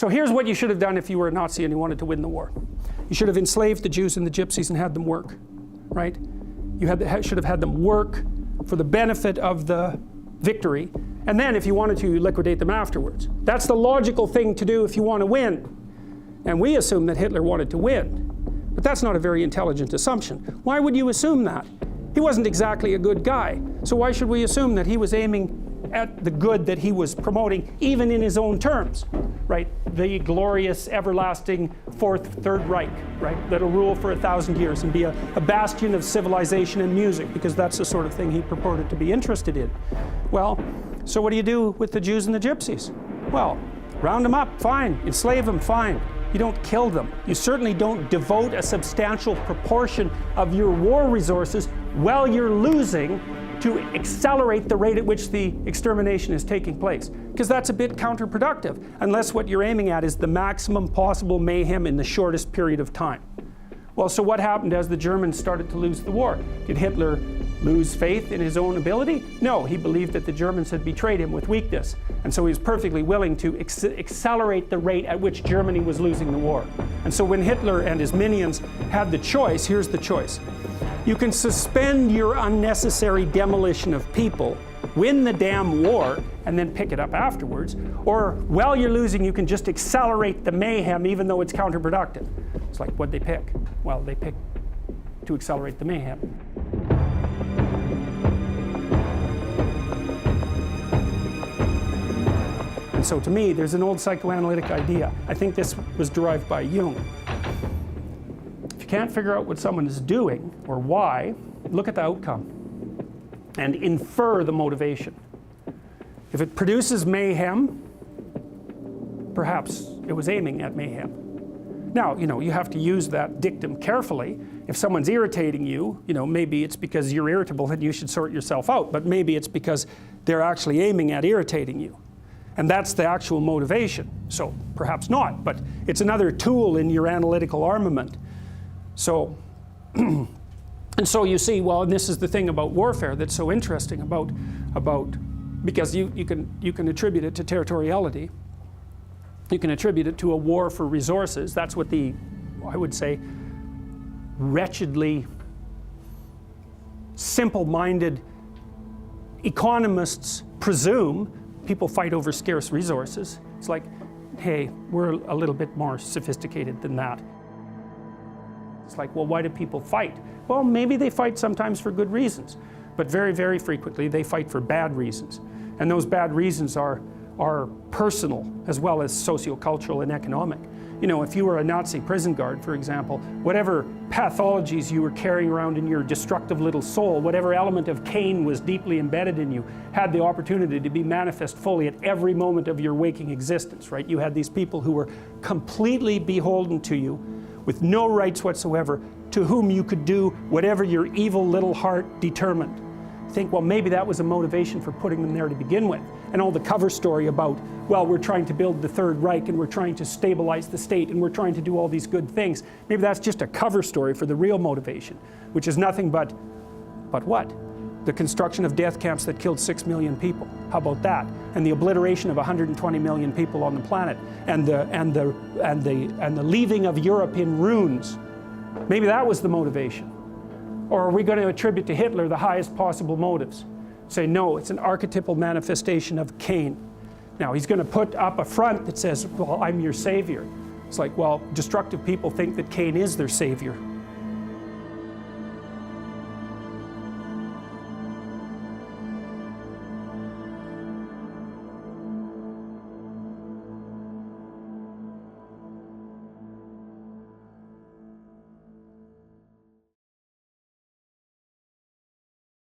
So here's what you should have done if you were a Nazi and you wanted to win the war. You should have enslaved the Jews and the Gypsies and had them work, right? You should have had them work for the benefit of the victory, and then if you wanted to, you liquidate them afterwards. That's the logical thing to do if you want to win. And we assume that Hitler wanted to win. But that's not a very intelligent assumption. Why would you assume that? He wasn't exactly a good guy. So why should we assume that he was aiming at the good that he was promoting, even in his own terms, right? The glorious, everlasting Third Reich, right? That'll rule for 1,000 years and be a bastion of civilization and music, because that's the sort of thing he purported to be interested in. Well, so what do you do with the Jews and the Gypsies? Well, round them up, fine. Enslave them, fine. You don't kill them. You certainly don't devote a substantial proportion of your war resources while you're losing to accelerate the rate at which the extermination is taking place, because that's a bit counterproductive, unless what you're aiming at is the maximum possible mayhem in the shortest period of time. Well, so what happened as the Germans started to lose the war? Did Hitler lose faith in his own ability? No, he believed that the Germans had betrayed him with weakness, and so he was perfectly willing to accelerate the rate at which Germany was losing the war. And so when Hitler and his minions had the choice, here's the choice. You can suspend your unnecessary demolition of people, win the damn war, and then pick it up afterwards. Or while you're losing, you can just accelerate the mayhem even though it's counterproductive. It's like, what'd they pick? Well, they picked to accelerate the mayhem. And so to me, there's an old psychoanalytic idea. I think this was derived by Jung. Can't figure out what someone is doing or why, look at the outcome and infer the motivation. If it produces mayhem, perhaps it was aiming at mayhem. Now, you have to use that dictum carefully. If someone's irritating you, maybe it's because you're irritable and you should sort yourself out, but maybe it's because they're actually aiming at irritating you. And that's the actual motivation. So perhaps not, but it's another tool in your analytical armament. So, and so you see, well, and this is the thing about warfare that's so interesting about because you can attribute it to territoriality. You can attribute it to a war for resources. That's what I would say, wretchedly simple-minded economists presume. People fight over scarce resources. It's like, hey, we're a little bit more sophisticated than that. It's like, well, why do people fight? Well, maybe they fight sometimes for good reasons, but very, very frequently they fight for bad reasons. And those bad reasons are personal as well as sociocultural and economic. If you were a Nazi prison guard, for example, whatever pathologies you were carrying around in your destructive little soul, whatever element of Cain was deeply embedded in you, had the opportunity to be manifest fully at every moment of your waking existence, right? You had these people who were completely beholden to you, with no rights whatsoever, to whom you could do whatever your evil little heart determined. Think, well, maybe that was a motivation for putting them there to begin with. And all the cover story about, well, we're trying to build the Third Reich and we're trying to stabilize the state and we're trying to do all these good things. Maybe that's just a cover story for the real motivation, which is nothing but what? The construction of death camps that killed 6 million people. How about that? And the obliteration of 120 million people on the planet, and the leaving of Europe in ruins. Maybe that was the motivation. Or are we going to attribute to Hitler the highest possible motives? Say, no, it's an archetypal manifestation of Cain. Now, he's going to put up a front that says, well, I'm your savior. It's like, well, destructive people think that Cain is their savior.